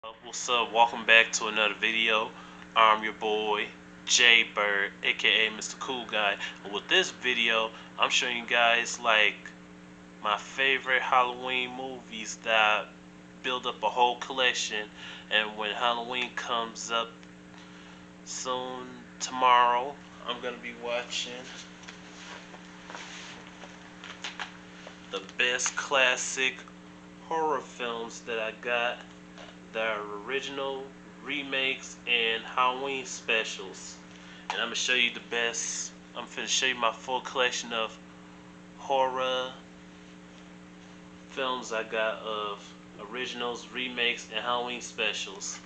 What's up? Welcome back to another video. I'm your boy Jay Bird, aka Mr. Cool Guy. And with this video, I'm showing you guys like my favorite Halloween movies that build up a whole collection. And when Halloween comes up soon tomorrow, I'm gonna be watching the best classic horror films that I got. Their original remakes and Halloween specials. And I'm gonna show you the best. I'm finna show you my full collection of horror films I got of originals, remakes, and Halloween specials.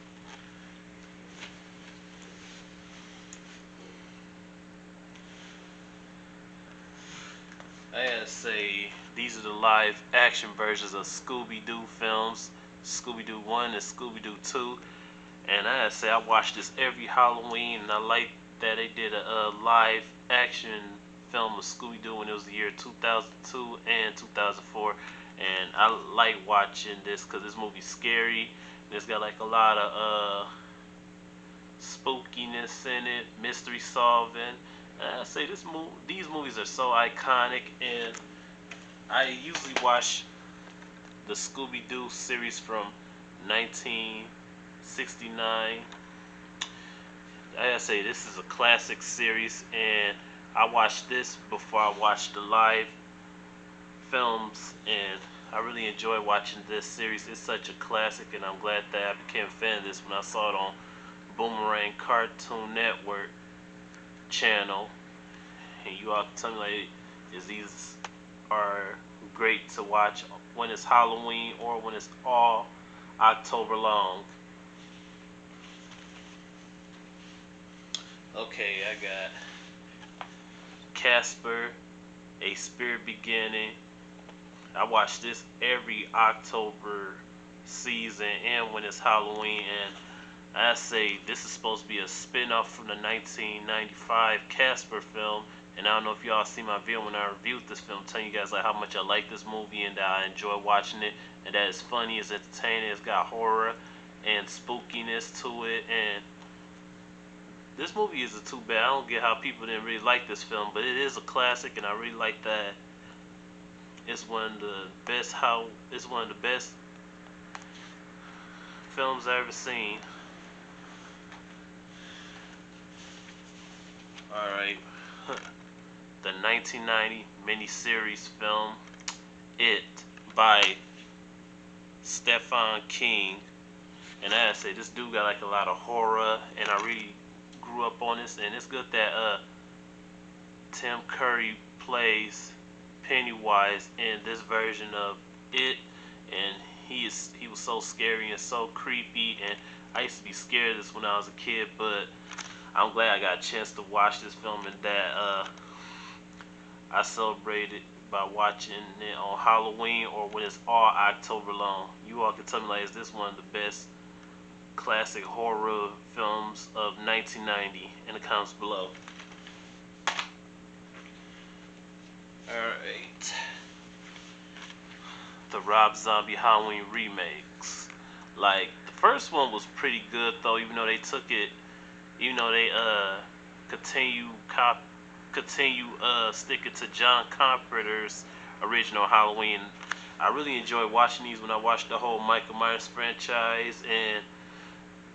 I gotta say, these are the live action versions of Scooby-Doo films, Scooby-Doo 1 and Scooby-Doo 2. And I gotta say, I watch this every Halloween, and I like that they did a live action film of Scooby-Doo when it was the year 2002 and 2004. And I like watching this because this movie's scary. It's got like a lot of spookiness in it, mystery solving. And I say these movies are so iconic, and I usually watch the Scooby-Doo series from 1969. I gotta say, this is a classic series, and I watched this before I watched the live films, and I really enjoy watching this series. It's such a classic, and I'm glad that I became a fan of this when I saw it on Boomerang Cartoon Network channel. And you all can tell me, like, is these are great to watch when it's Halloween or when it's all October long. Okay, I got Casper, A Spirit Beginning. I watch this every October season and when it's Halloween, and I say this is supposed to be a spin-off from the 1995 Casper film. And I don't know if y'all see my video when I reviewed this film, telling you guys like how much I like this movie and that I enjoy watching it, and that it's funny, it's entertaining, it's got horror and spookiness to it. And this movie isn't too bad. I don't get how people didn't really like this film, but it is a classic, and I really like that. It's one of the best films I ever seen. All right. The 1990 miniseries film It by Stephen King. And I say this dude got like a lot of horror, and I really grew up on this, and it's good that Tim Curry plays Pennywise in this version of It, and he was so scary and so creepy, and I used to be scared of this when I was a kid, but I'm glad I got a chance to watch this film, and that I celebrated by watching it on Halloween or when it's all October long. You all can tell me, like, is this one of the best classic horror films of 1990 in the comments below. Alright. The Rob Zombie Halloween remakes. Like, the first one was pretty good though, even though they continue sticking to John Carpenter's original Halloween. I really enjoyed watching these when I watched the whole Michael Myers franchise, and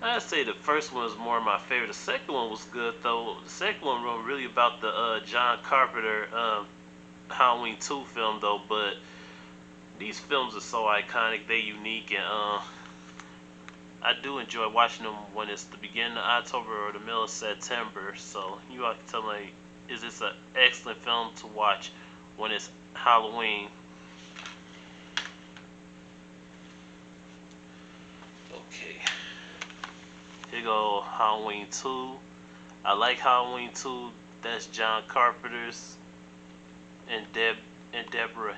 I'd say the first one was more my favorite. The second one was good though. The second one was really about the John Carpenter Halloween 2 film though, but these films are so iconic, they unique, and I do enjoy watching them when it's the beginning of October or the middle of September. So you all can tell me, is this an excellent film to watch when it's Halloween? Okay. Here go Halloween 2. I like Halloween 2. That's John Carpenter's and Deborah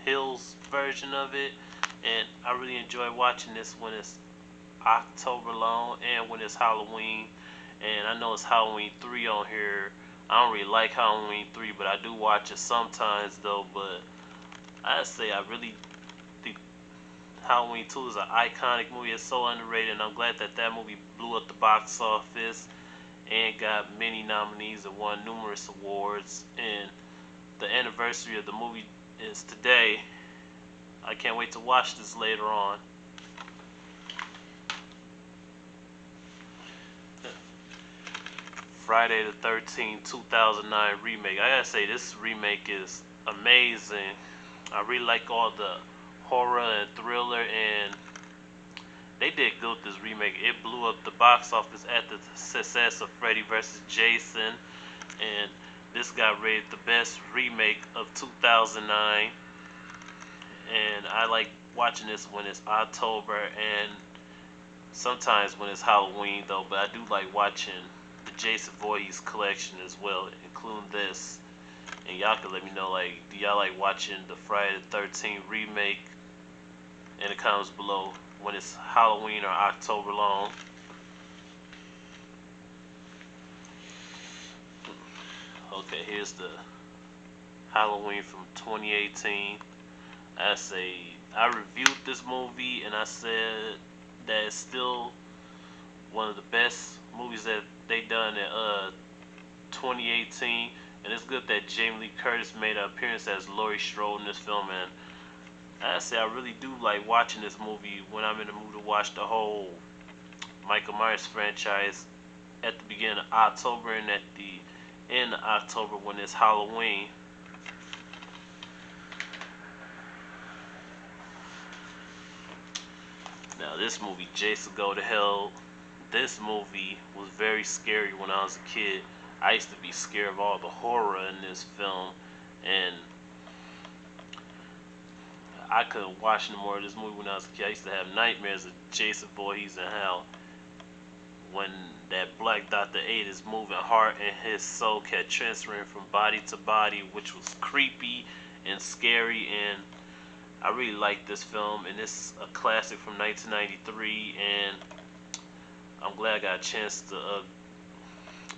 Hill's version of it. And I really enjoy watching this when it's October long and when it's Halloween. And I know it's Halloween 3 on here. I don't really like Halloween 3, but I do watch it sometimes though. But I say I really think Halloween 2 is an iconic movie. It's so underrated, and I'm glad that that movie blew up the box office and got many nominees and won numerous awards. And the anniversary of the movie is today. I can't wait to watch this later on. Friday the 13th, 2009 remake. I gotta say, this remake is amazing. I really like all the horror and thriller, and they did good with this remake. It blew up the box office at the success of Freddy vs. Jason, and this got rated the best remake of 2009. And I like watching this when it's October and sometimes when it's Halloween though, but I do like watching the Jason Voorhees collection as well, including this. And y'all can let me know, like, do y'all like watching the Friday the 13th remake in the comments below when it's Halloween or October long. Okay, here's the Halloween from 2018. I reviewed this movie and I said that it's still one of the best movies that they done in 2018, and it's good that Jamie Lee Curtis made an appearance as Laurie Strode in this film. And I say I really do like watching this movie when I'm in the mood to watch the whole Michael Myers franchise at the beginning of October and at the end of October when it's Halloween. Now this movie, Jason Go to Hell, this movie was very scary when I was a kid. I used to be scared of all the horror in this film, and I couldn't watch no more of this movie when I was a kid. I used to have nightmares of Jason Voorhees and how when that Black Dr. 8 is moving hard and his soul kept transferring from body to body, which was creepy and scary. And I really like this film, and it's a classic from 1993, and I'm glad I got a chance to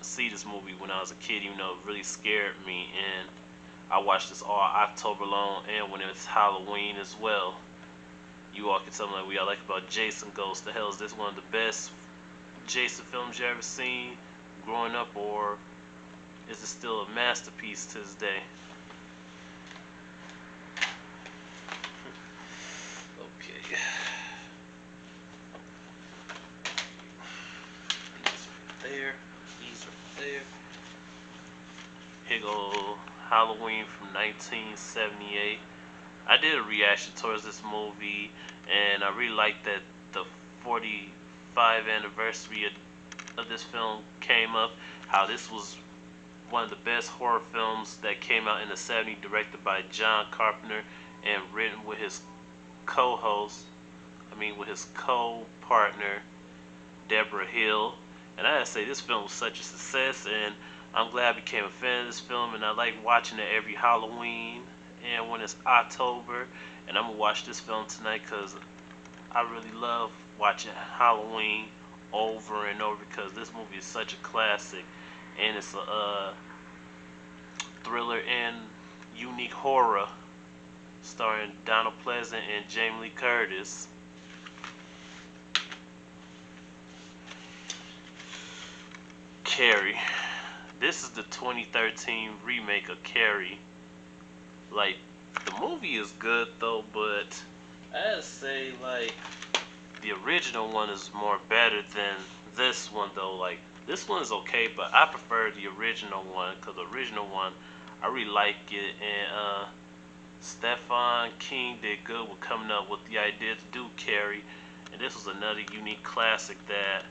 see this movie when I was a kid, even though it really scared me. And I watched this all October long and when it's Halloween as well. You all can tell me like what y'all like about Jason Goes to Hell. Is this one of the best Jason films you ever seen growing up, or is it still a masterpiece to this day? Okay. These right there. These right there. Here go Halloween from 1978. I did a reaction towards this movie, and I really liked that the 45th anniversary of this film came up. How this was one of the best horror films that came out in the 70s, directed by John Carpenter and written with his with his co-partner Deborah Hill. And I gotta say, this film was such a success, and I'm glad I became a fan of this film, and I like watching it every Halloween and when it's October. And I'm gonna watch this film tonight because I really love watching Halloween over and over because this movie is such a classic, and it's a thriller and unique horror starring Donald Pleasant and Jamie Lee Curtis. Carrie. This is the 2013 remake of Carrie. Like, the movie is good though, but I gotta say, like, the original one is more better than this one though. Like, this one is okay, but I prefer the original one because the original one, I really like it. And Stephen King did good with coming up with the idea to do Carrie, and this was another unique classic that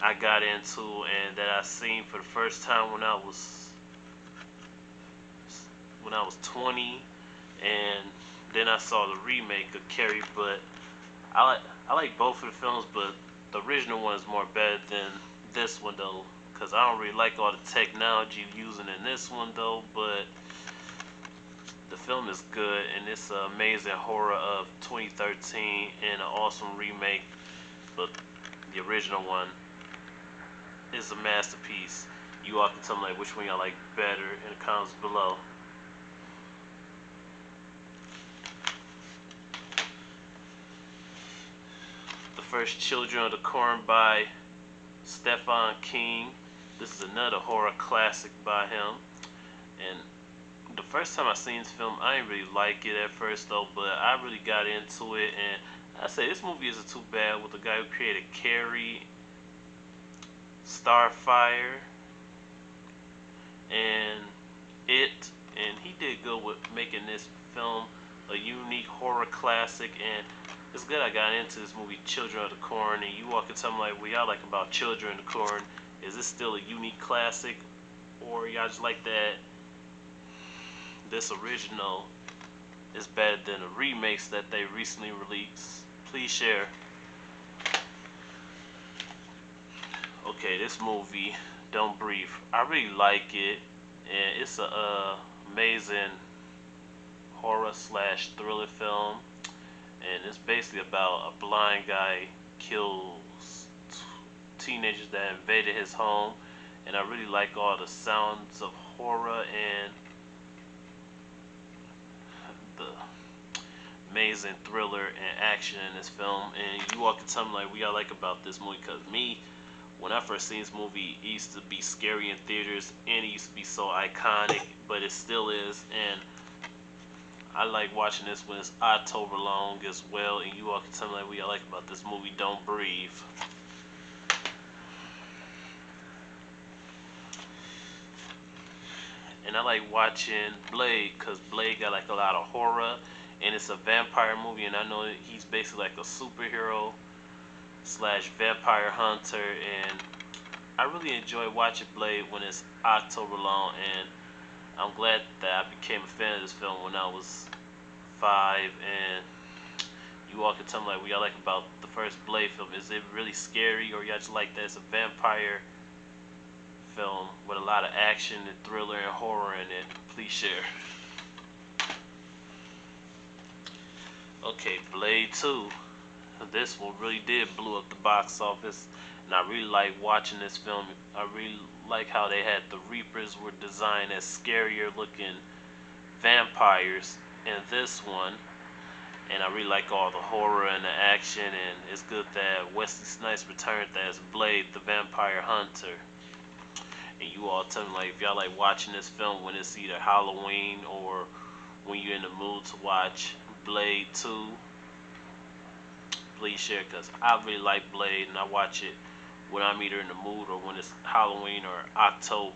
I got into and that I seen for the first time when I was 20, and then I saw the remake of Carrie. But I like both of the films, but the original one is more better than this one though, because I don't really like all the technology using in this one though. But the film is good, and it's an amazing horror of 2013 and an awesome remake. But the original one is a masterpiece. You all can tell me like which one y'all like better in the comments below. the first Children of the Corn by Stephen King. This is another horror classic by him. And the first time I seen this film, I didn't really like it at first though, but I really got into it, and I say this movie isn't too bad with the guy who created Carrie, Starfire, and It, and he did good with making this film a unique horror classic. And it's good I got into this movie, Children of the Corn, and you walk into something like, what y'all like about Children of the Corn? Is this still a unique classic, or y'all just like that this original is better than the remakes that they recently released? Please share. Okay, this movie, Don't Breathe, I really like it, and it's a amazing horror slash thriller film, and it's basically about a blind guy kills teenagers that invaded his home. And I really like all the sounds of horror and the amazing thriller and action in this film. And you walk into something like, what y'all like about this movie? Because me, when I first seen this movie, it used to be scary in theaters, and it used to be so iconic, but it still is. And I like watching this when it's October long as well. And you walk into something like, what y'all like about this movie, Don't Breathe. And I like watching Blade, because Blade got like a lot of horror, and it's a vampire movie, and I know that he's basically like a superhero slash vampire hunter, and I really enjoy watching Blade when it's October long. And I'm glad that I became a fan of this film when I was 5. And you all can tell me like, what y'all like about the first Blade film. Is it really scary, or y'all just like that it's a vampire film with a lot of action and thriller and horror in it? Please share. Okay, Blade 2. This one really did blow up the box office, and I really like watching this film. I really like how they had the Reapers were designed as scarier looking vampires in this one, and I really like all the horror and the action. And it's good that Wesley Snipes returned as Blade the Vampire Hunter. And you all tell me like, if y'all like watching this film when it's either Halloween or when you're in the mood to watch Blade 2, please share, because I really like Blade, and I watch it when I'm either in the mood or when it's Halloween or October.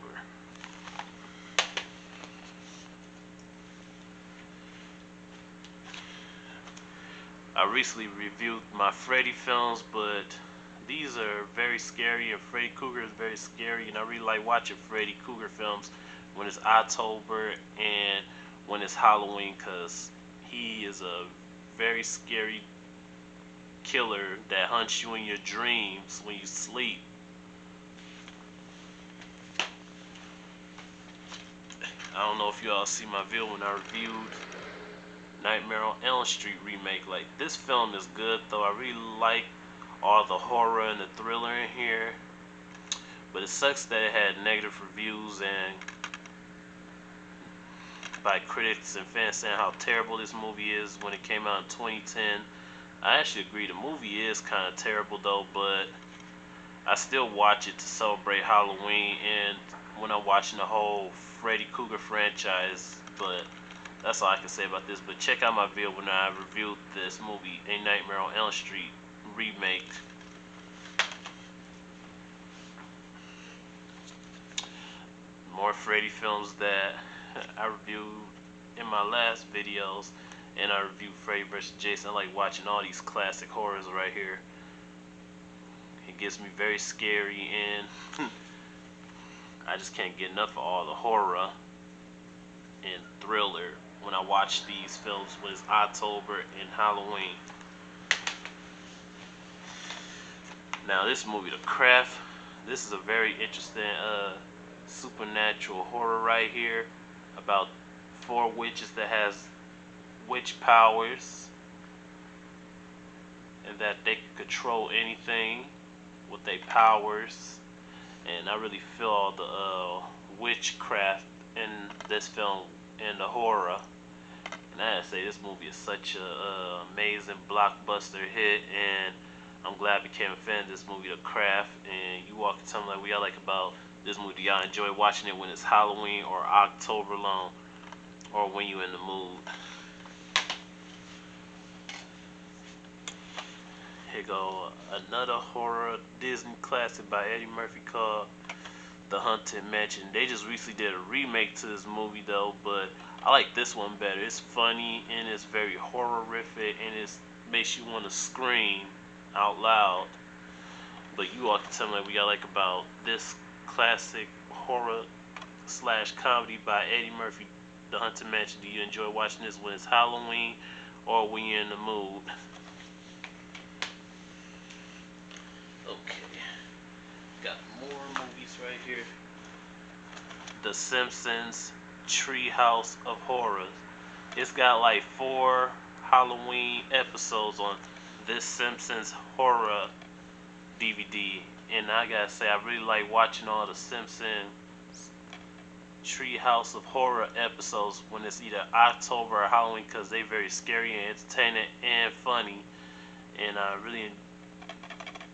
I recently reviewed my Freddy films, but these are very scary, and Freddy Krueger is very scary, and I really like watching Freddy Krueger films when it's October and when it's Halloween, because he is a very scary killer that hunts you in your dreams when you sleep. I don't know if you all see my video when I reviewed Nightmare on Elm Street remake. Like, this film is good though. I really like all the horror and the thriller in here, but it sucks that it had negative reviews and by critics and fans saying how terrible this movie is when it came out in 2010. I actually agree, the movie is kind of terrible though, but I still watch it to celebrate Halloween and when I'm watching the whole Freddy Krueger franchise. But that's all I can say about this. But check out my video when I reviewed this movie, A Nightmare on Elm Street remake. More Freddy films that I reviewed in my last videos, and I reviewed Freddy vs. Jason. I like watching all these classic horrors right here. It gets me very scary, and I just can't get enough of all the horror and thriller when I watch these films when it's October and Halloween. Now this movie, The Craft, this is a very interesting supernatural horror right here about 4 witches that has witch powers and that they can control anything with their powers. And I really feel all the witchcraft in this film and the horror. And I gotta say, this movie is such a amazing blockbuster hit, and I'm glad I became a fan of this movie, The Craft. And you all can tell me like what y'all like about this movie. Do y'all enjoy watching it when it's Halloween or October long, or when you in the mood? Here go another horror Disney classic by Eddie Murphy called The Haunted Mansion. They just recently did a remake to this movie though, but I like this one better. It's funny and it's very horrific and it makes you want to scream out loud. But you all can tell me like what y'all like about this classic horror slash comedy by Eddie Murphy, The Haunted Mansion. Do you enjoy watching this when it's Halloween or when you're in the mood? Okay, got more movies right here. The Simpsons Treehouse of Horrors. It's got like 4 Halloween episodes on this Simpsons horror DVD, and I gotta say I really like watching all the Simpsons Treehouse of Horror episodes when it's either October or Halloween because they very scary and entertaining and funny. And I really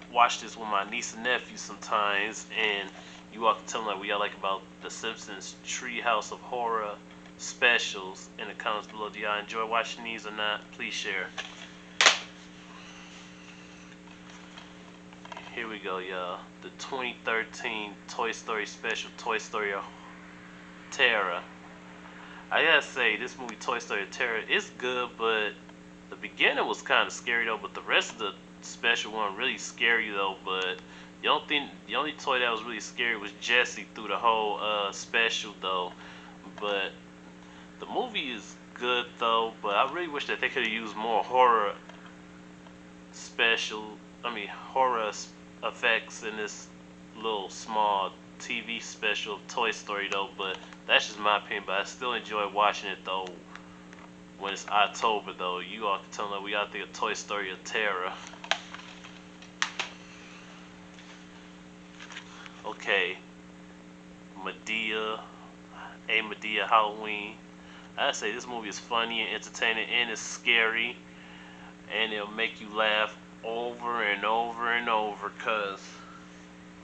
watch this with my niece and nephew sometimes, and you all can tell me like what y'all like about the Simpsons Treehouse of Horror specials in the comments below. Do y'all enjoy watching these or not? Please share. Here we go, y'all. The 2013 Toy Story special, Toy Story Terror. I gotta say, this movie Toy Story Terror is good, but the beginning was kind of scary though. But the rest of the special wasn't really scary though. But the only toy that was really scary was Jessie through the whole special though. But the movie is good though. But I really wish that they could have used more horror horror effects in this little small TV special of Toy Story though. But that's just my opinion. But I still enjoy watching it though when it's October though. You all can tell me we got to think of Toy Story of Terror. Okay, Madea, A Madea Halloween. I say this movie is funny and entertaining and it's scary and it'll make you laugh over and over and over because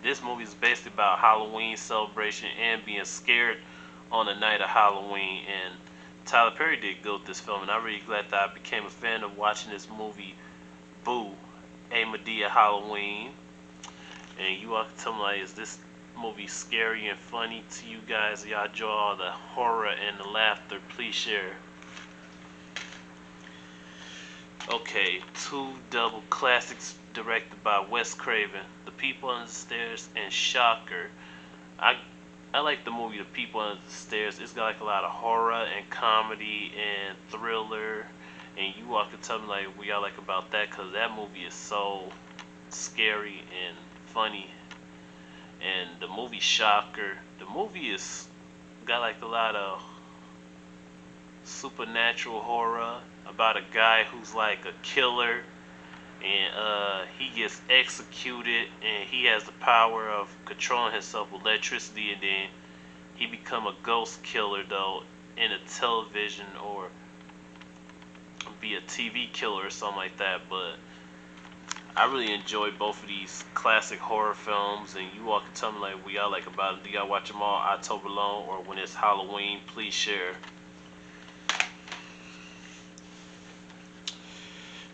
this movie is basically about Halloween celebration and being scared on the night of Halloween. And Tyler Perry did good with this film, and I'm really glad that I became a fan of watching this movie, Boo, A Madea Halloween. And you all can tell me, like, is this movie scary and funny to you guys? Y'all enjoy all the horror and the laughter? Please share. Okay, 2 double classics directed by Wes Craven, The People Under the Stairs and Shocker. I like the movie The People Under the Stairs. It's got like a lot of horror and comedy and thriller, and you all can tell me like what y'all like about that because that movie is so scary and funny. And the movie Shocker, the movie is got like a lot of supernatural horror about a guy who's like a killer and he gets executed and he has the power of controlling himself with electricity, and then he become a ghost killer though in a television or be a TV killer or something like that. But I really enjoy both of these classic horror films, and you all can tell me like what y'all like about it. Do y'all watch them all October long or when it's Halloween? Please share.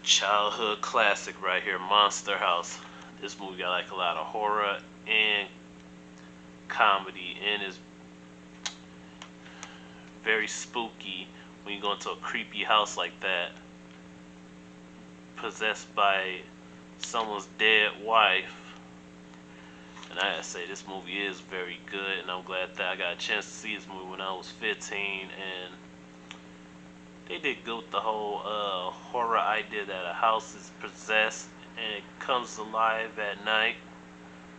Childhood classic right here, Monster House. This movie got like a lot of horror and comedy and is very spooky when you go into a creepy house like that, possessed by someone's dead wife. And I gotta say, this movie is very good, and I'm glad that I got a chance to see this movie when I was 15, and they did good with the whole horror idea that a house is possessed and it comes alive at night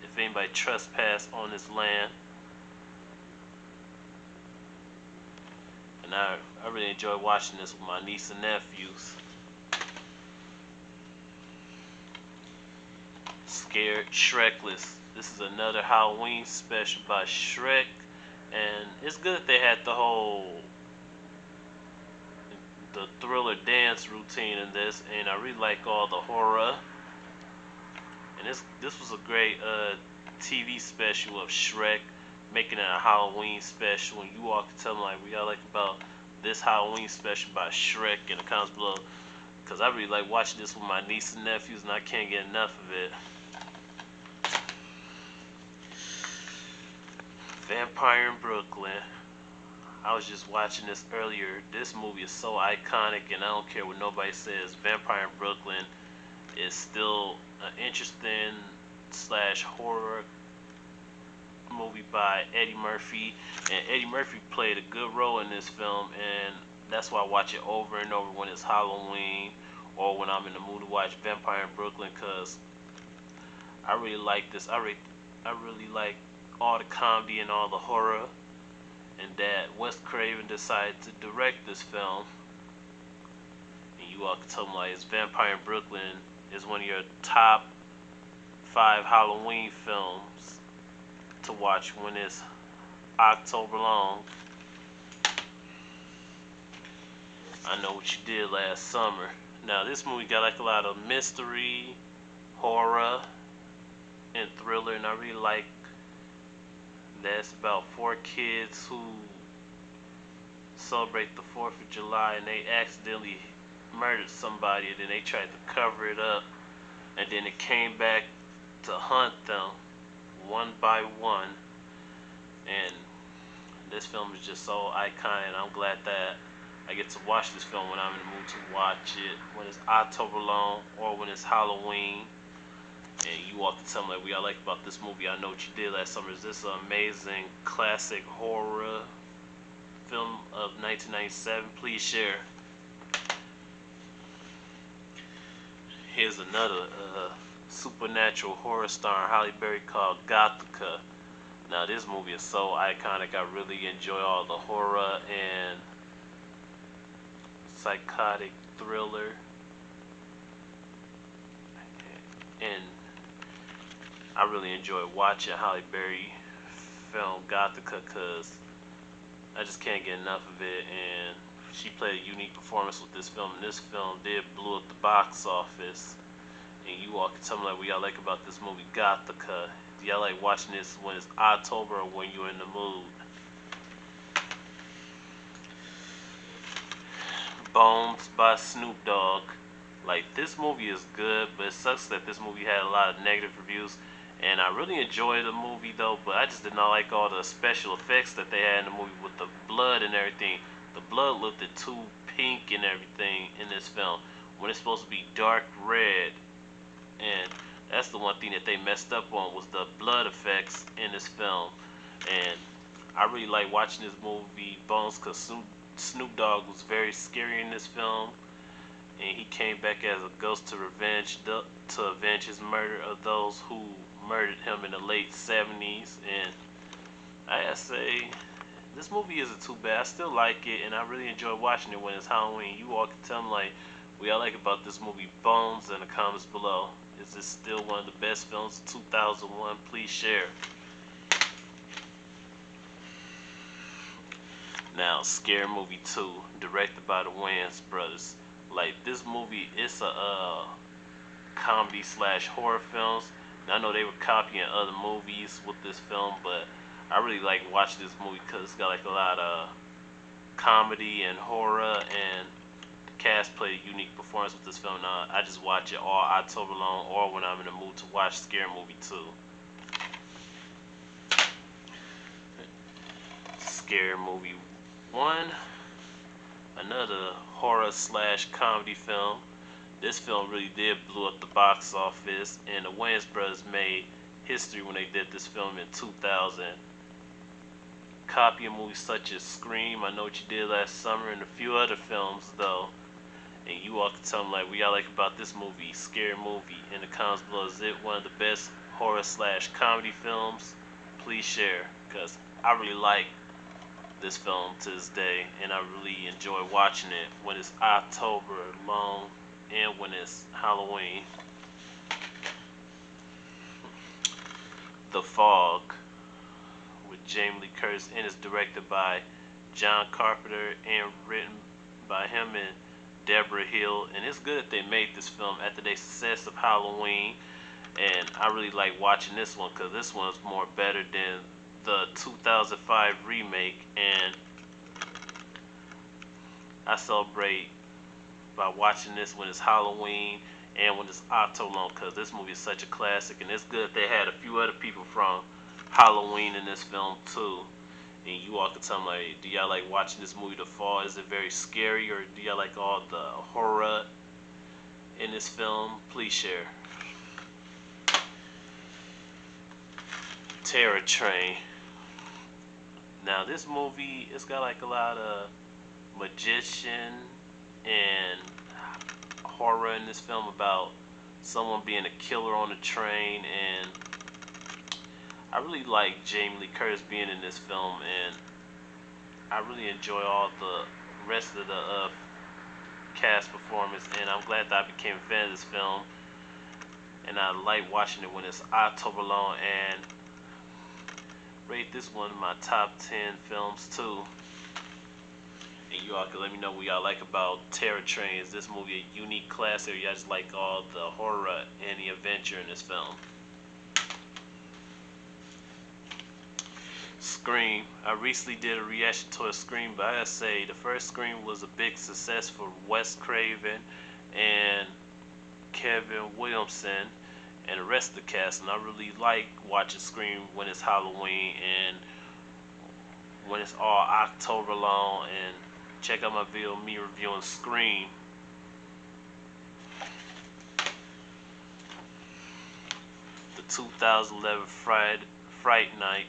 if anybody trespass on this land. And I really enjoy watching this with my niece and nephews. Scared Shrekless. This is another Halloween special by Shrek, and it's good that they had the thriller dance routine in this, and I really like all the horror this was a great TV special of Shrek, making it a Halloween special. And you all can tell me like what y'all like about this Halloween special by Shrek in the comments below, because I really like watching this with my nieces and nephews, and I can't get enough of it. Vampire in Brooklyn. I was just watching this earlier. This movie is so iconic, and I don't care what nobody says. Vampire in Brooklyn is still an interesting slash horror movie by Eddie Murphy, and Eddie Murphy played a good role in this film, and that's why I watch it over and over when it's Halloween or when I'm in the mood to watch Vampire in Brooklyn, because I really like this. I really like all the comedy and all the horror, and that Wes Craven decided to direct this film. And you all can tell me like it's Vampire in Brooklyn is one of your top 5 Halloween films to watch when it's October long. I Know What You Did Last Summer. Now this movie got like a lot of mystery, horror, and thriller, and I really like that it's about 4 kids who celebrate the 4th of July, and they accidentally murdered somebody, and then they tried to cover it up, and then it came back to hunt them one by one. And this film is just so iconic, and I'm glad that I get to watch this film when I'm in the mood to watch it when it's October long or when it's Halloween. And you all can tell me like what y'all like about this movie. I Know What You Did Last Summer. Is this an amazing classic horror film of 1997? Please share. Here's another supernatural horror star in Halle Berry called Gothica. Now this movie is so iconic. I really enjoy all the horror and psychotic thriller, and I really enjoy watching Halle Berry film Gothica because I just can't get enough of it, and she played a unique performance with this film, and this film did blow up the box office. And you all can tell me like what y'all like about this movie Gothica. Do y'all like watching this when it's October or when you're in the mood? Bones by Snoop Dogg. Like this movie is good, but it sucks that this movie had a lot of negative reviews. And I really enjoyed the movie though, but I just did not like all the special effects that they had in the movie with the blood and everything. The blood looked too pink and everything in this film when it's supposed to be dark red. And that's the one thing that they messed up on, was the blood effects in this film. And I really like watching this movie Bones because Snoop Dogg was very scary in this film, and he came back as a ghost to avenge his murder of those who murdered him in the late 70s. And I gotta say, this movie isn't too bad. I still like it, and I really enjoy watching it when it's Halloween. You all can tell me like what y'all like about this movie Bones in the comments below. Is this still one of the best films of 2001? Please share. Now, Scary Movie 2, directed by the Wayans brothers. Like this movie, it's a comedy slash horror films. Now, I know they were copying other movies with this film, but I really like watching this movie because it's got like a lot of comedy and horror, and the cast played a unique performance with this film. Now, I just watch it all October long or when I'm in the mood to watch Scary Movie 2. Scary Movie 1, another horror slash comedy film. This film really did blow up the box office, and the Wayans brothers made history when they did this film in 2000. Copying movies such as Scream, I Know What You Did Last Summer, and a few other films though. And you all can tell me like what y'all like about this movie, Scary Movie, in the comments below. Is it one of the best horror slash comedy films? Please share, because I really like this film to this day, and I really enjoy watching it when it's October long and when it's Halloween. The Fog with Jamie Lee Curtis, and it's directed by John Carpenter and written by him and Deborah Hill. And it's good that they made this film after their success of Halloween, and I really like watching this one because this one's more better than the 2005 remake, and I celebrate by watching this when it's Halloween and when it's October long, because this movie is such a classic, and it's good they had a few other people from Halloween in this film too. And you all can tell me, like, do y'all like watching this movie The Fall? Is it very scary, or do y'all like all the horror in this film? Please share. Terror Train. Now this movie, it's got like a lot of magician and horror in this film about someone being a killer on a train, and I really like Jamie Lee Curtis being in this film, and I really enjoy all the rest of the cast performance, and I'm glad that I became a fan of this film, and I like watching it when it's October long, and rate this one of my top 10 films too. And you all can let me know what y'all like about Terror Train. Is this movie a unique classic, or y'all just like all the horror and the adventure in this film? Scream. I recently did a reaction to a Scream, but I gotta say the first Scream was a big success for Wes Craven and Kevin Williamson and the rest of the cast, and I really like watching Scream when it's Halloween and when it's all October long. And check out my video, me reviewing Scream. The 2011 Fright Night.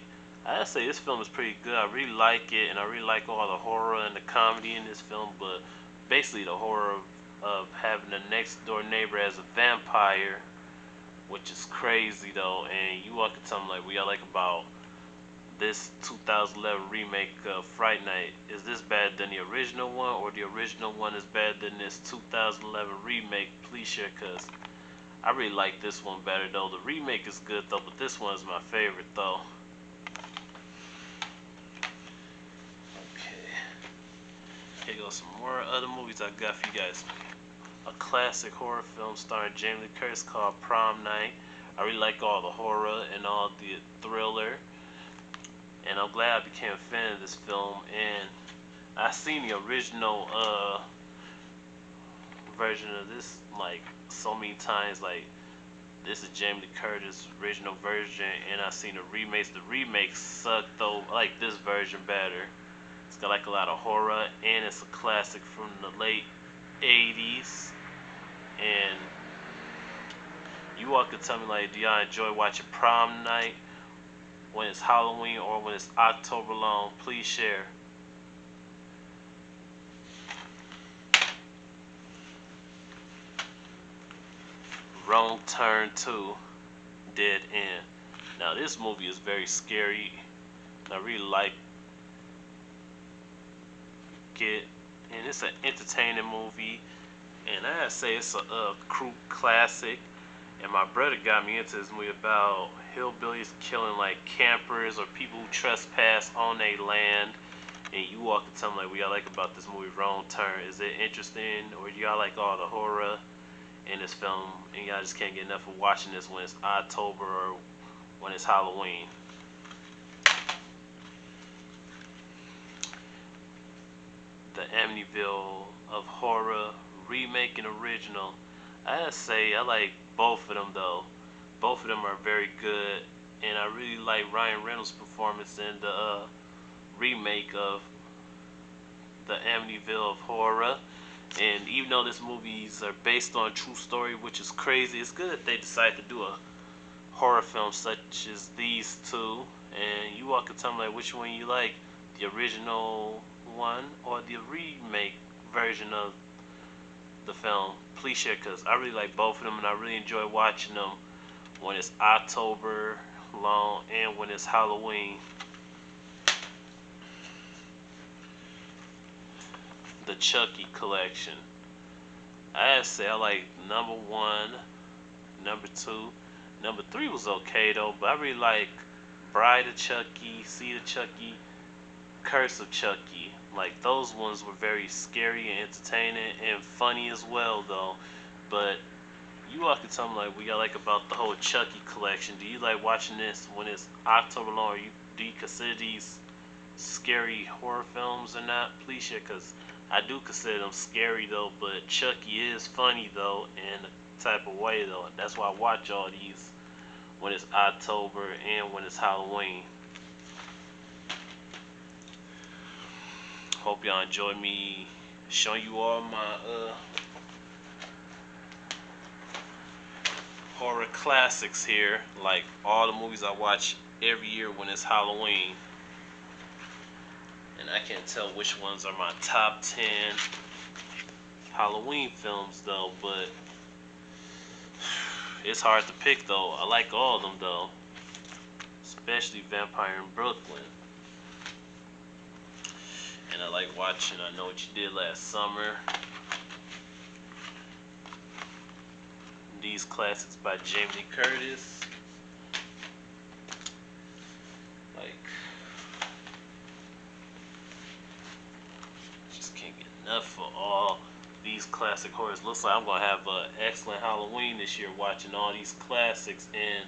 I gotta say this film is pretty good. I really like it, and I really like all the horror and the comedy in this film, but basically the horror of having a next door neighbor as a vampire, which is crazy though. And you all can tell me, like, what y'all like about this 2011 remake of Fright Night. Is this better than the original one, or the original one is better than this 2011 remake? Please share, cause I really like this one better though. The remake is good though, but this one is my favorite though. Okay, here goes some more other movies I got for you guys. A classic horror film starring Jamie Lee Curtis called Prom Night. I really like all the horror and all the thriller, and I'm glad I became a fan of this film. And I seen the original version of this like so many times. Like, this is Jamie Lee Curtis' original version, and I seen the remakes. The remakes suck though. I like this version better. It's got like a lot of horror, and it's a classic from the late 80s. And you all could tell me, like, do y'all enjoy watching Prom Night when it's Halloween or when it's October long? Please share. Wrong Turn 2, Dead End. Now this movie is very scary, and I really like it, and it's an entertaining movie, and I gotta say it's a crew classic. And my brother got me into this movie about hillbillies killing like campers or people who trespass on their land. And you all can tell me, like, what y'all like about this movie Wrong Turn. Is it interesting, or do y'all like all the horror in this film and y'all just can't get enough of watching this when it's October or when it's Halloween? The Amityville of Horror remake and original. I gotta say I like both of them though. Both of them are very good, and I really like Ryan Reynolds' performance in the remake of the Amityville of Horror. And even though these movies are based on a true story, which is crazy, it's good that they decided to do a horror film such as these two. And you all can tell me, like, which one you like, the original one or the remake version of the film. Please share, because I really like both of them, and I really enjoy watching them when it's October long and when it's Halloween. The Chucky collection. I gotta say I like number 1, number 2, number 3 was okay though, but I really like Bride of Chucky, Seed of Chucky, Curse of Chucky. Like, those ones were very scary and entertaining and funny as well though. But you all can tell me like what y'all like about the whole Chucky collection. Do you like watching this when it's October long? Or do you consider these scary horror films or not? Please share, cause I do consider them scary though. But Chucky is funny though in a type of way though. That's why I watch all these when it's October and when it's Halloween. Hope y'all enjoy me showing you all my horror classics here, like all the movies I watch every year when it's Halloween. And I can't tell which ones are my top 10 Halloween films though, but it's hard to pick though. I like all of them though, especially Vampire in Brooklyn. And I like watching I Know What You Did Last Summer. These classics by Jamie Lee Curtis. Like, just can't get enough of all these classic horrors. Looks like I'm gonna have an excellent Halloween this year watching all these classics and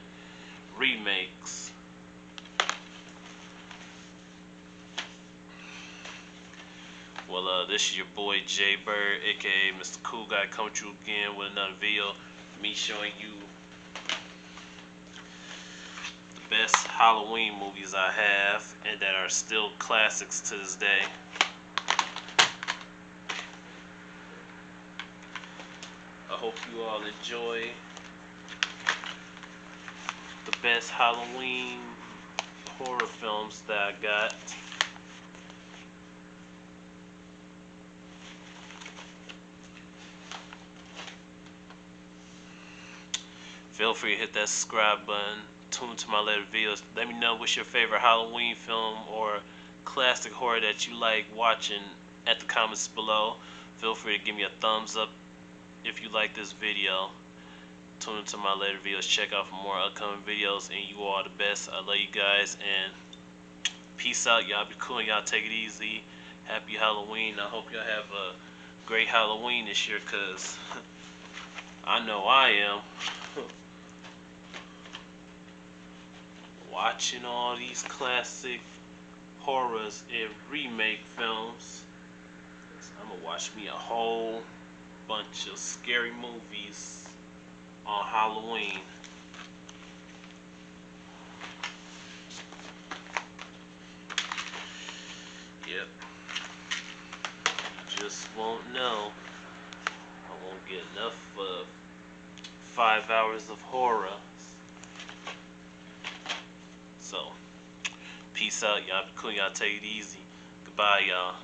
remakes. Well, this is your boy Jay Bird, aka Mr. Cool Guy, coming to you again with another video. Me showing you the best Halloween movies I have and that are still classics to this day. I hope you all enjoy the best Halloween horror films that I got. Feel free to hit that subscribe button. Tune to my later videos. Let me know what's your favorite Halloween film or classic horror that you like watching at the comments below. Feel free to give me a thumbs up if you like this video. Tune into my later videos. Check out for more upcoming videos. And you all are the best. I love you guys. And peace out. Y'all be cool and y'all take it easy. Happy Halloween. I hope y'all have a great Halloween this year, because I know I am. Watching all these classic horrors and remake films. I'm gonna watch me a whole bunch of scary movies on Halloween. Yep. You just won't know. I won't get enough of 5 hours of horror. So, peace out, y'all. Be cool, y'all. Take it easy. Goodbye, y'all.